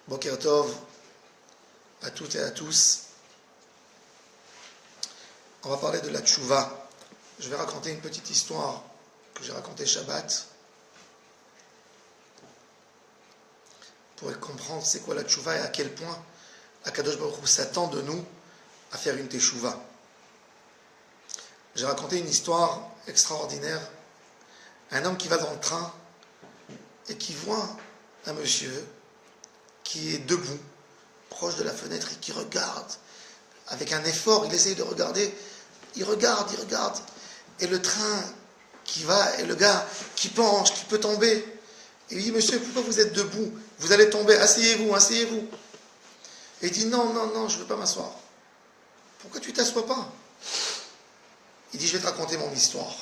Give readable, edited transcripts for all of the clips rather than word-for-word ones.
Boker Tov à toutes et à tous. On va parler de la tchouva. Je vais raconter une petite histoire que j'ai racontée Shabbat pour comprendre c'est quoi la tchouva et à quel point Akadosh Baruch Hu s'attend de nous à faire une teshuva. J'ai raconté une histoire extraordinaire. Un homme qui va dans le train et qui voit un monsieur qui est debout, proche de la fenêtre et qui regarde avec un effort. Il essaye de regarder, il regarde, et le train qui va, et le gars qui penche, qui peut tomber. Et il dit, monsieur, pourquoi vous êtes debout? Vous allez tomber, asseyez-vous. Et il dit, non, je ne veux pas m'asseoir. Pourquoi tu ne t'assois pas? Il dit, je vais te raconter mon histoire.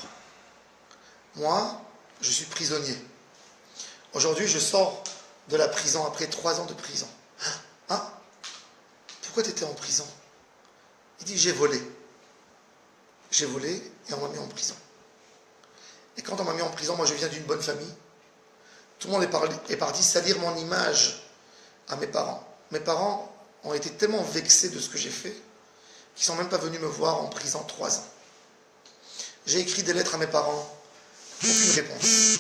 Moi, je suis prisonnier. Aujourd'hui, je sors de la prison après 3 ans de prison. Hein? Pourquoi tu étais en prison? Il dit, j'ai volé. J'ai volé et on m'a mis en prison. Et quand on m'a mis en prison, moi je viens d'une bonne famille. Tout le monde est parti salir mon image à mes parents. Mes parents ont été tellement vexés de ce que j'ai fait qu'ils ne sont même pas venus me voir en prison 3 ans. J'ai écrit des lettres à mes parents, aucune réponse.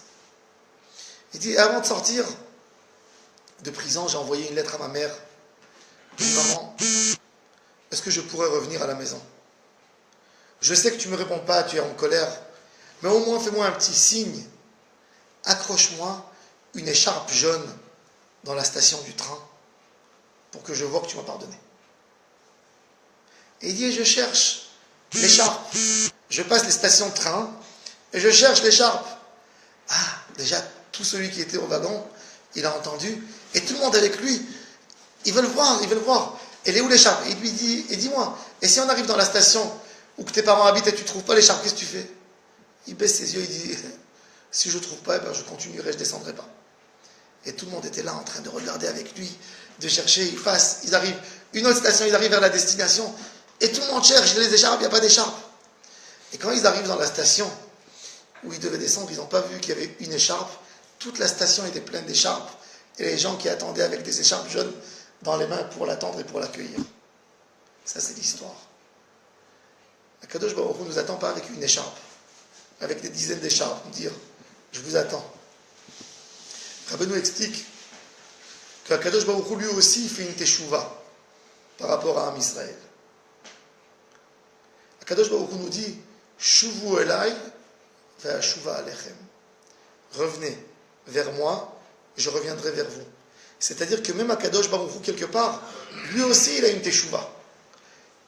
Il dit, avant de sortir de prison, j'ai envoyé une lettre à ma mère. Maman, est-ce que je pourrais revenir à la maison? Je sais que tu ne me réponds pas, tu es en colère, mais au moins fais-moi un petit signe. Accroche-moi une écharpe jaune dans la station du train pour que je vois que tu m'as pardonné. Et il dit, je cherche l'écharpe. Je passe les stations de train et je cherche l'écharpe. Ah, déjà, tout celui qui était au wagon, il a entendu, et tout le monde avec lui, ils veulent voir. Elle est où l'écharpe? Et il lui dit, et dis-moi, et si on arrive dans la station où que tes parents habitent et tu ne trouves pas l'écharpe, qu'est-ce que tu fais? Il baisse ses yeux, il dit, si je ne trouve pas, je continuerai, je ne descendrai pas. Et tout le monde était là en train de regarder avec lui, de chercher, ils arrivent, une autre station, ils arrivent vers la destination, et tout le monde cherche les écharpes, il n'y a pas d'écharpe. Et quand ils arrivent dans la station où ils devaient descendre, ils n'ont pas vu qu'il y avait une écharpe. Toute la station était pleine d'écharpes, et les gens qui attendaient avec des écharpes jaunes dans les mains pour l'attendre et pour l'accueillir. Ça, c'est l'histoire. Akadosh Baruch Hu ne nous attend pas avec une écharpe, avec des dizaines d'écharpes, nous dire je vous attends. Rabbi nous explique qu'Akadosh Baruch Hu lui aussi fait une teshuva par rapport à Am Israël. Akadosh Baruch Hu nous dit Shuvu elai ve'ashuva alechem. Revenez vers moi, je reviendrai vers vous. C'est-à-dire que même Akadosh Baruch Hu, quelque part, lui aussi il a une teshuva.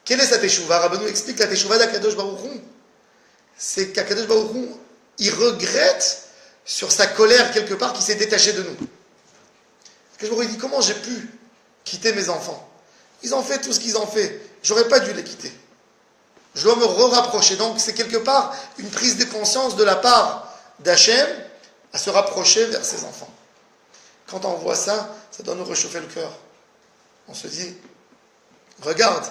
Quelle est sa teshuva? Rabbi nous explique la teshuva d'Akadosh Baruch Hu. C'est qu'Akadosh Baruch Hu, il regrette sur sa colère quelque part qui s'est détachée de nous. Akadosh Baruch Hu dit, comment j'ai pu quitter mes enfants? Ils ont fait tout ce qu'ils ont fait. J'aurais pas dû les quitter. Je dois me rapprocher. Donc c'est quelque part une prise de conscience de la part d'Hachem à se rapprocher vers ses enfants. Quand on voit ça, ça doit nous réchauffer le cœur. On se dit, regarde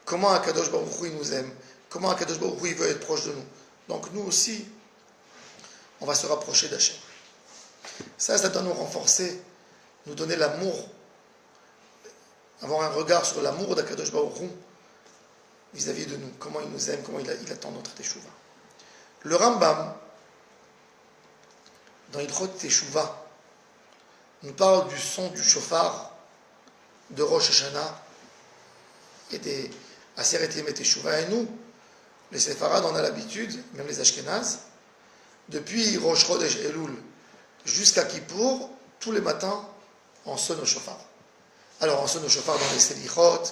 comment Akadosh Baruch Hu il nous aime, comment Akadosh Baruch Hu il veut être proche de nous. Donc nous aussi, on va se rapprocher d'Hachem. Ça doit nous renforcer, nous donner l'amour, avoir un regard sur l'amour d'Akadosh Baruch Hu vis-à-vis de nous, comment il nous aime, comment il attend notre teshuva. Le Rambam, dans Hilchot Teshuva, nous parle du son du shofar de Rosh Hashanah et des Aseret Yemei Teshuva. Et nous, les Séfarades, on a l'habitude, même les Ashkénazes, depuis Rosh Chodesh Elul jusqu'à Kippour, tous les matins, on sonne au shofar. Alors on sonne au shofar dans les Selichot,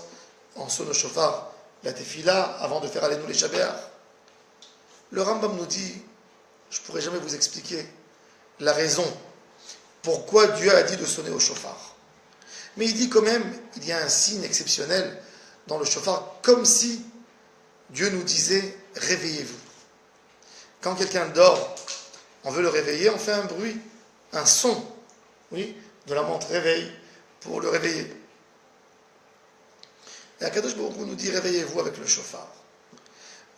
on sonne au shofar la Tefila, avant de faire Aleinu les Shabbat. Le Rambam nous dit, je ne pourrai jamais vous expliquer la raison pourquoi Dieu a dit de sonner au shofar. Mais il dit quand même, il y a un signe exceptionnel dans le shofar, comme si Dieu nous disait, réveillez-vous. Quand quelqu'un dort, on veut le réveiller, on fait un bruit, un son, oui, de la montre réveil, pour le réveiller. Et Akadosh Baruch Hu nous dit, réveillez-vous avec le shofar.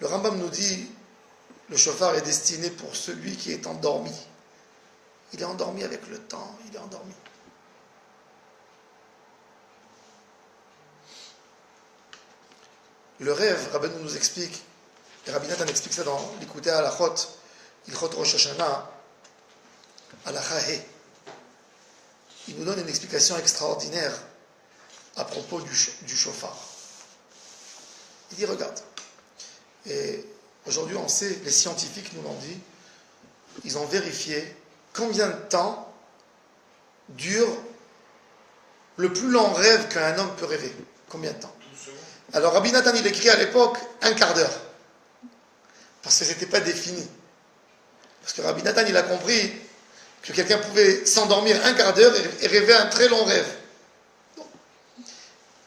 Le Rambam nous dit, le shofar est destiné pour celui qui est endormi. Il est endormi avec le temps, il est endormi. Le rêve, Rabbeinu nous explique, et Rabbi Nathan explique ça dans l'Ikouté Halachot, Ilchot Rosh Hashanah, Halacha He. Il nous donne une explication extraordinaire à propos du shofar. Il dit, regarde, et aujourd'hui on sait, les scientifiques nous l'ont dit, ils ont vérifié combien de temps dure le plus long rêve qu'un homme peut rêver. Combien de temps? Alors Rabbi Nathan, il écrit à l'époque un quart d'heure. Parce que ce n'était pas défini. Parce que Rabbi Nathan, il a compris que quelqu'un pouvait s'endormir un quart d'heure et rêver un très long rêve. Donc,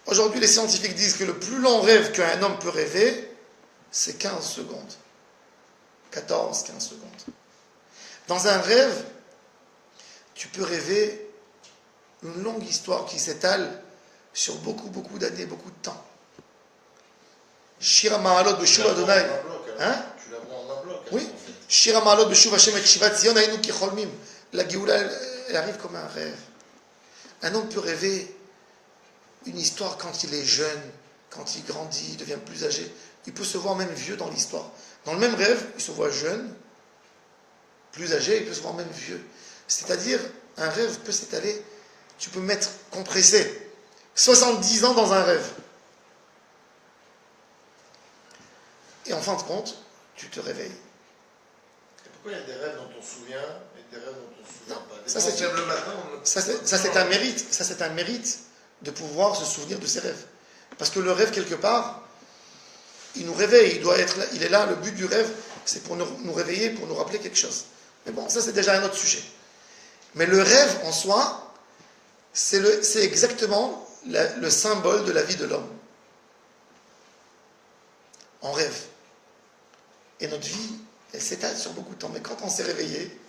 aujourd'hui, les scientifiques disent que le plus long rêve qu'un homme peut rêver, c'est 15 secondes. 14, 15 secondes. Dans un rêve, tu peux rêver une longue histoire qui s'étale sur beaucoup, beaucoup d'années, beaucoup de temps. Shira Ma'alot Beshuv Adonai. Hein? Tu la vois en un bloc. Oui. Shira Ma'alot Beshuv Hashem et Shivat Zion Ainu Ki Cholmim. La Géoula, elle arrive comme un rêve. Un homme peut rêver une histoire quand il est jeune, quand il grandit, il devient plus âgé. Il peut se voir même vieux dans l'histoire. Dans le même rêve, il se voit jeune, plus âgé, il peut se voir même vieux. C'est-à-dire, un rêve peut s'étaler, tu peux mettre compressé 70 ans dans un rêve. Et en fin de compte, tu te réveilles. Et pourquoi il y a des rêves dont on se souvient et des rêves dont on ne se souvient pas? Ça, c'est le matin, ça, c'est un mérite. Ça, c'est un mérite de pouvoir se souvenir de ses rêves. Parce que le rêve, quelque part, il nous réveille. Il est là, le but du rêve, c'est pour nous réveiller, pour nous rappeler quelque chose. Mais bon, ça, c'est déjà un autre sujet. Mais le rêve, en soi, c'est exactement le symbole de la vie de l'homme. On rêve. Et notre vie, elle s'étale sur beaucoup de temps. Mais quand on s'est réveillé,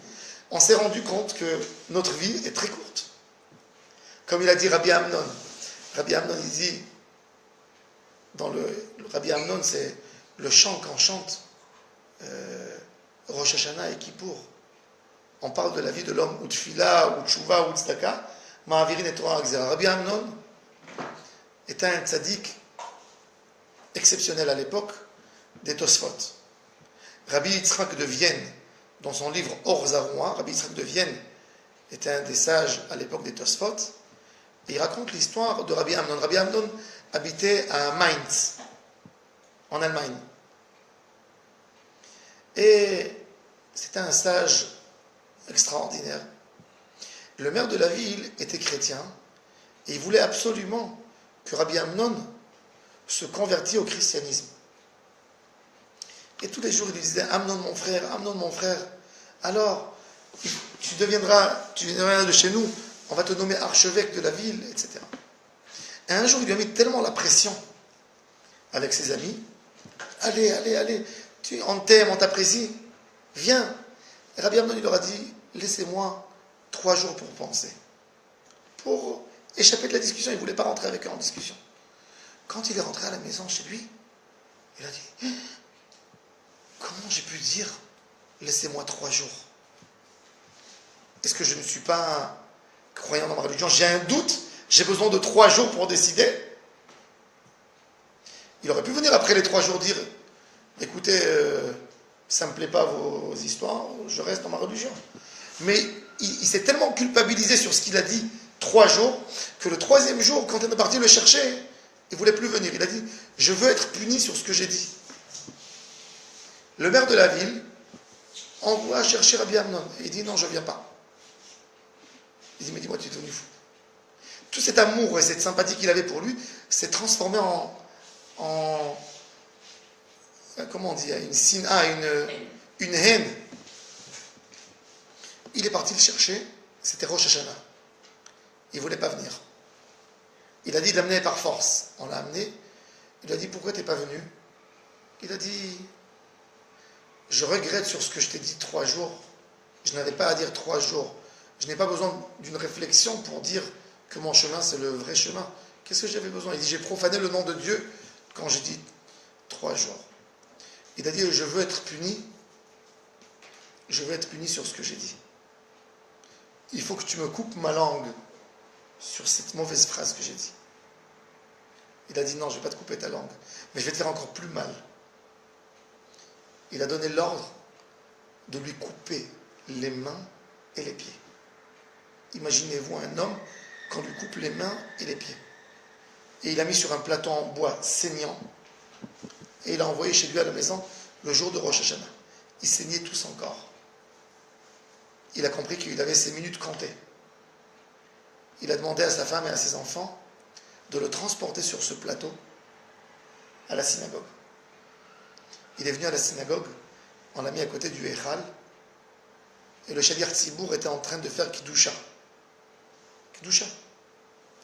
on s'est rendu compte que notre vie est très courte. Comme il a dit Rabbi Amnon. Rabbi Amnon, il dit, dans le Rabbi Amnon, c'est le chant qu'on chante, Rosh Hashanah et Kippour. On parle de la vie de l'homme, ou Tfila, ou Tshuva, ou Tzedaka, Ma'avirin et Torah Akzera. Rabbi Amnon était un tzaddik exceptionnel à l'époque des Tosfot. Rabbi Yitzhak de Vienne, dans son livre Or Zaroua, Rabbi Yitzhak de Vienne était un des sages à l'époque des Tosfot, et il raconte l'histoire de Rabbi Amnon. Rabbi Amnon habitait à Mainz, en Allemagne. Et c'était un sage extraordinaire. Le maire de la ville était chrétien, et il voulait absolument que Rabbi Amnon se convertisse au christianisme. Et tous les jours, il lui disait, Amnon mon frère, alors tu deviendras de chez nous, on va te nommer archevêque de la ville, etc. Et un jour, il lui a mis tellement la pression avec ses amis, allez, on t'aime, on t'apprécie, viens. Et Rabbi Amnon, il leur a dit, laissez-moi 3 jours pour penser, pour échapper de la discussion. Il ne voulait pas rentrer avec eux en discussion. Quand il est rentré à la maison chez lui, il a dit, comment j'ai pu dire, laissez-moi 3 jours? Est-ce que je ne suis pas croyant dans ma religion? J'ai un doute, j'ai besoin de 3 jours pour décider. Il aurait pu venir après les 3 jours dire, écoutez, ça ne me plaît pas vos histoires, je reste dans ma religion. Mais il s'est tellement culpabilisé sur ce qu'il a dit 3 jours, que le 3e jour, quand on est parti le chercher, il ne voulait plus venir. Il a dit, je veux être puni sur ce que j'ai dit. Le maire de la ville envoie chercher Rabbi Amnon. Il dit, non, je ne viens pas. Il dit, mais dis-moi, tu es devenu fou. Tout cet amour et cette sympathie qu'il avait pour lui s'est transformé en comment on dit, une sina, une haine. Il est parti le chercher, c'était Rosh Hashanah. Il ne voulait pas venir. Il a dit d'amener par force. On l'a amené. Il a dit, pourquoi tu n'es pas venu? Il a dit, je regrette sur ce que je t'ai dit 3 jours. Je n'avais pas à dire 3 jours. Je n'ai pas besoin d'une réflexion pour dire que mon chemin, c'est le vrai chemin. Qu'est-ce que j'avais besoin? Il dit, j'ai profané le nom de Dieu quand j'ai dit 3 jours. Il a dit, je veux être puni. Je veux être puni sur ce que j'ai dit. Il faut que tu me coupes ma langue sur cette mauvaise phrase que j'ai dit. Il a dit non, je ne vais pas te couper ta langue, mais je vais te faire encore plus mal. Il a donné l'ordre de lui couper les mains et les pieds. Imaginez-vous un homme qu'on lui coupe les mains et les pieds. Et il a mis sur un plateau en bois saignant, et il a envoyé chez lui à la maison le jour de Rosh Hashanah. Il saignait tout son corps. Il a compris qu'il avait ses minutes comptées. Il a demandé à sa femme et à ses enfants de le transporter sur ce plateau à la synagogue. Il est venu à la synagogue, on l'a mis à côté du Eichal, et le Shaliach Tzibour était en train de faire Kiddusha. Kiddusha.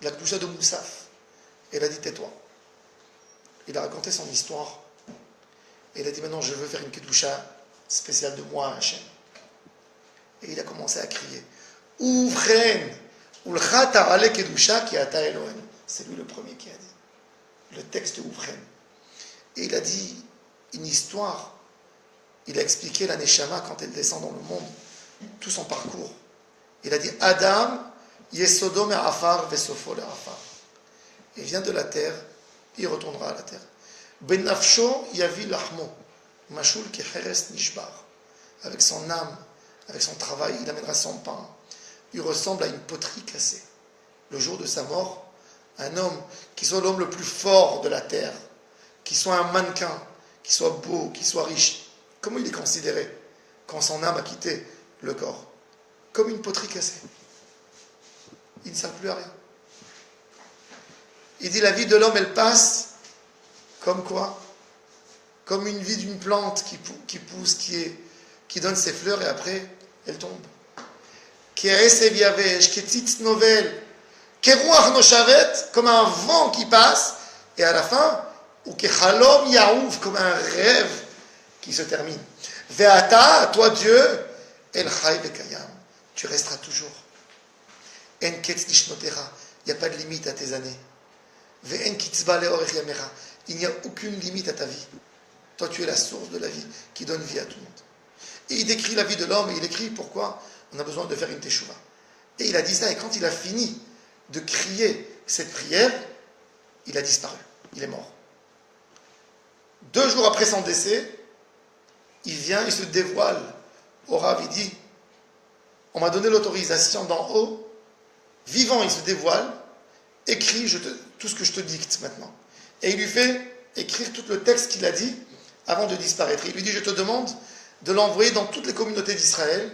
La Kiddusha de Moussaf. Et il a dit tais-toi. Il a raconté son histoire. Et il a dit maintenant je veux faire une Kiddusha spéciale de moi à Hachem. Et il a commencé à crier Ouvren Ulcha Ta'ale Kiddusha Ki Ata Elohim. C'est lui le premier qui a dit le texte de Ouvren. Et il a dit une histoire. Il a expliqué la Neshama quand elle descend dans le monde, tout son parcours. Il a dit Adam Yesodo Me'afar Vesofo Le'afar. Il vient de la terre, il retournera à la terre. Ben Nafsho Yavi Lahmo Mashul Kecheres Nishbar. Avec son âme, avec son travail, il amènera son pain. Il ressemble à une poterie cassée. Le jour de sa mort, un homme qui soit l'homme le plus fort de la terre, qui soit un mannequin, qui soit beau, qui soit riche, comment il est considéré quand son âme a quitté le corps? Comme une poterie cassée. Il ne sert plus à rien. Il dit la vie de l'homme, elle passe comme quoi? Comme une vie d'une plante qui pousse, qui donne ses fleurs et après, elle tombe. Comme un vent qui passe et à la fin, ou comme un rêve qui se termine. Ve'ata, toi Dieu, el chai vekayam, tu resteras toujours. En ketz lishnotera, il n'y a pas de limite à tes années. Ve'en kitzba leorech yamera, il n'y a aucune limite à ta vie. Toi tu es la source de la vie qui donne vie à tout le monde. Et il décrit la vie de l'homme et il écrit pourquoi on a besoin de faire une teshuva. Et il a dit ça et quand il a fini de crier cette prière, il a disparu, il est mort. 2 jours après son décès, il vient, il se dévoile au Rav, il dit on m'a donné l'autorisation d'en haut, vivant il se dévoile, écris tout ce que je te dicte maintenant. Et il lui fait écrire tout le texte qu'il a dit avant de disparaître. Il lui dit je te demande de l'envoyer dans toutes les communautés d'Israël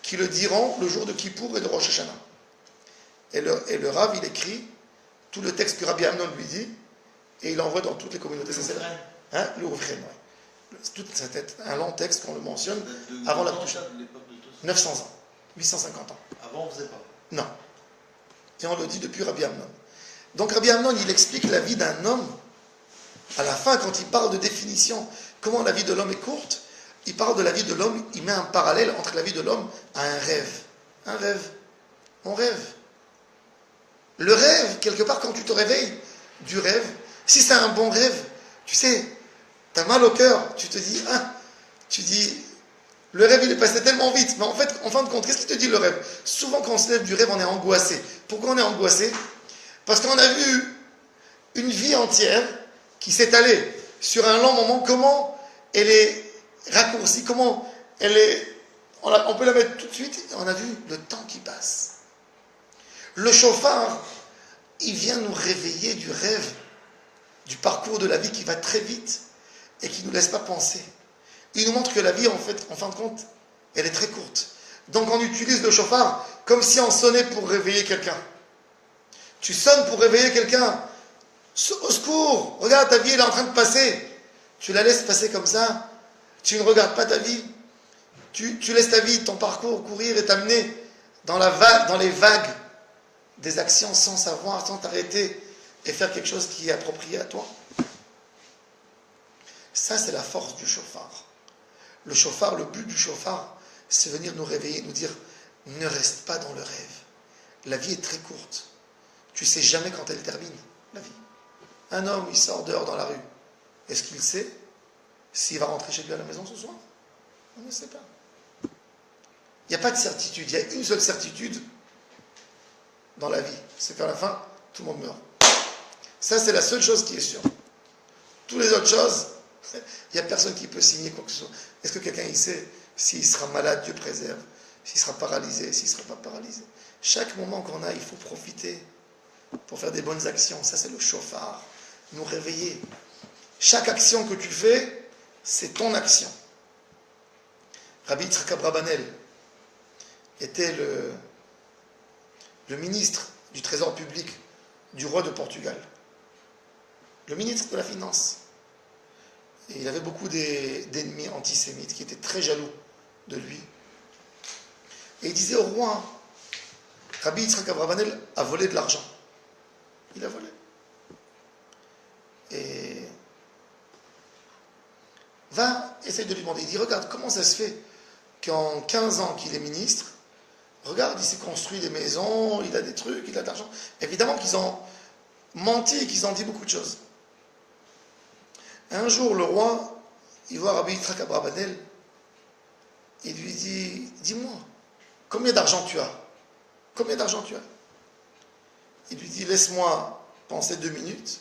qui le diront le jour de Kippour et de Rosh Hashanah. Et le Rav, il écrit tout le texte que Rabbi Amnon lui dit et il l'envoie dans toutes les communautés. Le Ouvren, oui. C'était un long texte qu'on le mentionne avant la Kedusha. 900 ans, 850 ans. Avant, on ne faisait pas. Non. Et on le dit depuis Rabbi Amnon. Donc Rabbi Amnon, il explique la vie d'un homme. À la fin, quand il parle de définition, comment la vie de l'homme est courte, il parle de la vie de l'homme, il met un parallèle entre la vie de l'homme à un rêve. Un rêve. On rêve. Le rêve, quelque part, quand tu te réveilles du rêve, si c'est un bon rêve, tu sais, tu as mal au cœur, tu te dis, le rêve il est passé tellement vite, mais en fait, en fin de compte, qu'est-ce qui te dit le rêve? Souvent quand on se lève du rêve, on est angoissé. Pourquoi on est angoissé? Parce qu'on a vu une vie entière qui s'est allée sur un long moment, comment elle est raccourcie, comment elle est... On peut la mettre tout de suite, et on a vu le temps qui passe. Le chauffard, il vient nous réveiller du rêve, du parcours de la vie qui va très vite et qui ne nous laisse pas penser. Il nous montre que la vie, en fin de compte, elle est très courte. Donc on utilise le chauffard comme si on sonnait pour réveiller quelqu'un. Tu sonnes pour réveiller quelqu'un. Au secours, regarde, ta vie elle est en train de passer. Tu la laisses passer comme ça. Tu ne regardes pas ta vie. Tu laisses ta vie, ton parcours courir et t'amener dans les vagues des actions sans savoir, sans t'arrêter et faire quelque chose qui est approprié à toi. Ça, c'est la force du chauffard. Le chauffard, le but du chauffard, c'est venir nous réveiller, nous dire ne reste pas dans le rêve. La vie est très courte. Tu ne sais jamais quand elle termine, la vie. Un homme, il sort dehors dans la rue. Est-ce qu'il sait s'il va rentrer chez lui à la maison ce soir? On ne sait pas. Il n'y a pas de certitude. Il y a une seule certitude dans la vie. C'est qu'à la fin, tout le monde meurt. Ça, c'est la seule chose qui est sûre. Toutes les autres choses, il n'y a personne qui peut signer quoi que ce soit. Est-ce que quelqu'un il sait s'il sera malade, Dieu préserve, s'il sera paralysé, s'il ne sera pas paralysé? Chaque moment qu'on a, il faut profiter pour faire des bonnes actions. Ça, c'est le chauffard. Nous réveiller. Chaque action que tu fais, c'est ton action. Rabbi Yitzhak Abrabanel était le ministre du Trésor public du roi de Portugal. Le ministre de la Finance. Et il avait beaucoup d'ennemis antisémites qui étaient très jaloux de lui. Et il disait au roi, Rabbi Yitzhak Abrabanel a volé de l'argent. Il a volé. Et va, essaye de lui demander. Il dit, regarde, comment ça se fait qu'en 15 ans qu'il est ministre, regarde, il s'est construit des maisons, il a des trucs, il a de l'argent. Évidemment qu'ils ont menti, qu'ils ont dit beaucoup de choses. Un jour, le roi, il voit Rabbi Yitzhak Abrabanel, il lui dit, dis-moi, combien d'argent tu as? Combien d'argent tu as? Il lui dit, laisse-moi penser 2 minutes.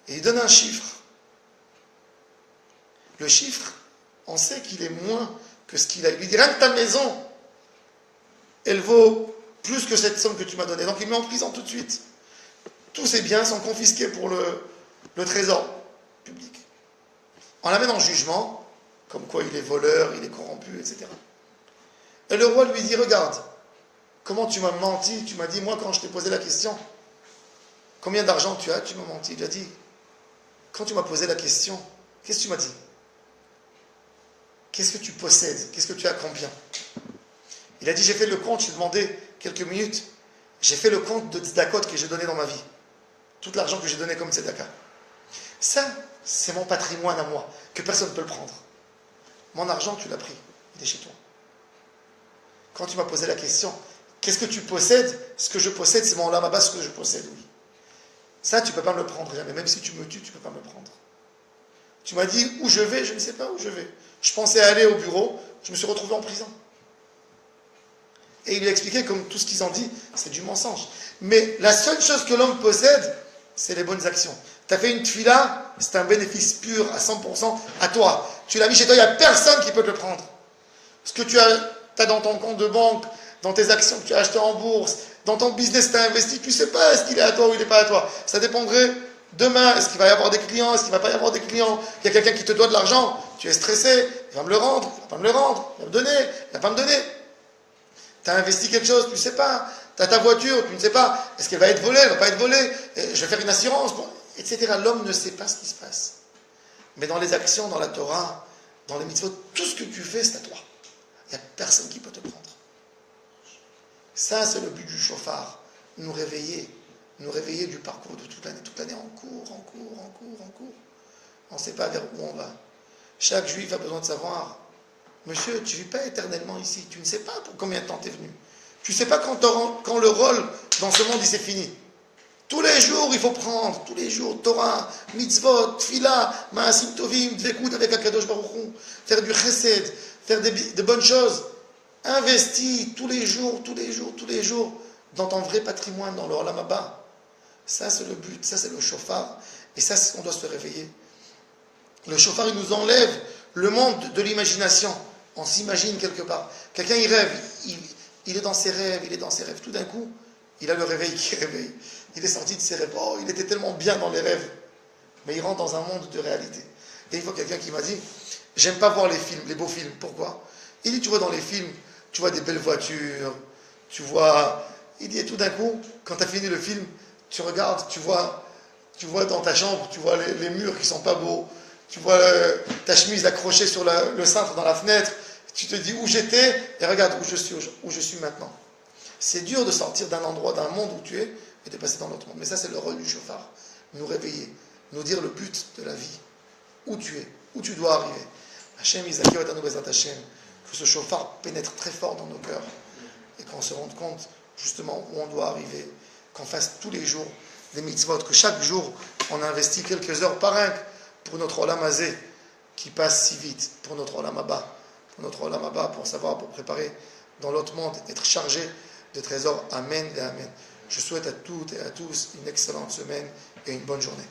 Et il donne un chiffre. Le chiffre, on sait qu'il est moins que ce qu'il a. Il lui dit, rien que ta maison, elle vaut plus que cette somme que tu m'as donnée. Donc il met en prison tout de suite. Tous ses biens sont confisqués pour le trésor public. On l'amène en jugement, comme quoi il est voleur, il est corrompu, etc. Et le roi lui dit, regarde, comment tu m'as menti? Tu m'as dit, moi quand je t'ai posé la question, combien d'argent tu as? Tu m'as menti. Il a dit, quand tu m'as posé la question, qu'est-ce que tu m'as dit? Qu'est-ce que tu possèdes? Qu'est-ce que tu as combien? Il a dit, j'ai fait le compte, j'ai demandé quelques minutes, j'ai fait le compte de tzedakot que j'ai donné dans ma vie. Tout l'argent que j'ai donné comme tzedaka. Ça, c'est mon patrimoine à moi, que personne ne peut le prendre. Mon argent, tu l'as pris, il est chez toi. Quand tu m'as posé la question, qu'est-ce que tu possèdes? Ce que je possède, c'est mon lama bas, ce que je possède, oui. Ça, tu ne peux pas me le prendre jamais. Même si tu me tues, tu ne peux pas me le prendre. Tu m'as dit où je vais, je ne sais pas où je vais. Je pensais aller au bureau, je me suis retrouvé en prison. Et il lui a expliqué, comme tout ce qu'ils ont dit, c'est du mensonge. Mais la seule chose que l'homme possède, c'est les bonnes actions. Tu as fait une tefila, c'est un bénéfice pur à 100% à toi. Tu l'as mis chez toi, il n'y a personne qui peut te le prendre. Ce que tu as dans ton compte de banque, dans tes actions que tu as achetées en bourse, dans ton business que tu as investi, tu ne sais pas est-ce qu'il est à toi ou il n'est pas à toi. Ça dépendrait demain, est-ce qu'il va y avoir des clients, est-ce qu'il ne va pas y avoir des clients. Il y a quelqu'un qui te doit de l'argent, tu es stressé, il va me le rendre, il ne va pas me le rendre, il va me donner, il ne va pas me donner. Tu as investi quelque chose, tu ne sais pas. Tu as ta voiture, tu ne sais pas. Est-ce qu'elle va être volée, elle ne va pas être volée? Je vais faire une assurance, bon, etc. L'homme ne sait pas ce qui se passe. Mais dans les actions, dans la Torah, dans les mitzvot, tout ce que tu fais, c'est à toi. Il n'y a personne qui peut te prendre. Ça, c'est le but du chauffard. Nous réveiller du parcours de toute l'année en cours. On ne sait pas vers où on va. Chaque juif a besoin de savoir, monsieur, tu ne vis pas éternellement ici. Tu ne sais pas pour combien de temps tu es venu. Tu ne sais pas quand le rôle dans ce monde, il s'est fini. Tous les jours, il faut prendre, tous les jours, Torah, mitzvot, tfila, ma'asim tovim, dvekut avec Akadosh Baruch Hu, faire du chesed, faire de bonnes choses. Investis tous les jours, dans ton vrai patrimoine, dans le Olam Haba. Ça, c'est le but, ça, c'est le chauffard. Et ça, c'est ce qu'on doit se réveiller. Le chauffard, il nous enlève le monde de l'imagination. On s'imagine quelque part. Quelqu'un, il rêve, il est dans ses rêves, Tout d'un coup, il a le réveil qui réveille. Il est sorti de ses rêves. Oh, il était tellement bien dans les rêves. Mais il rentre dans un monde de réalité. Et il faut quelqu'un qui m'a dit, j'aime pas voir les films, les beaux films. Pourquoi? Il dit, tu vois dans les films, tu vois des belles voitures, il dit, et tout d'un coup, quand tu as fini le film, tu regardes, tu vois dans ta chambre, tu vois les murs qui sont pas beaux, tu vois ta chemise accrochée sur le cintre dans la fenêtre, tu te dis où j'étais, et regarde où je suis maintenant. C'est dur de sortir d'un endroit, d'un monde où tu es, et de passer dans l'autre monde. Mais ça, c'est le rôle du chauffard. Nous réveiller, nous dire le but de la vie, où tu es, où tu dois arriver. Hachem, Isaac, Hachem, que ce chauffard pénètre très fort dans nos cœurs, et qu'on se rende compte, justement, où on doit arriver, qu'on fasse tous les jours des mitzvot, que chaque jour, on investit quelques heures par un pour notre Olam Hazé, qui passe si vite, pour notre Olam Haba, pour savoir, pour préparer dans l'autre monde, être chargé de trésors. Amen et Amen. Je souhaite à toutes et à tous une excellente semaine et une bonne journée.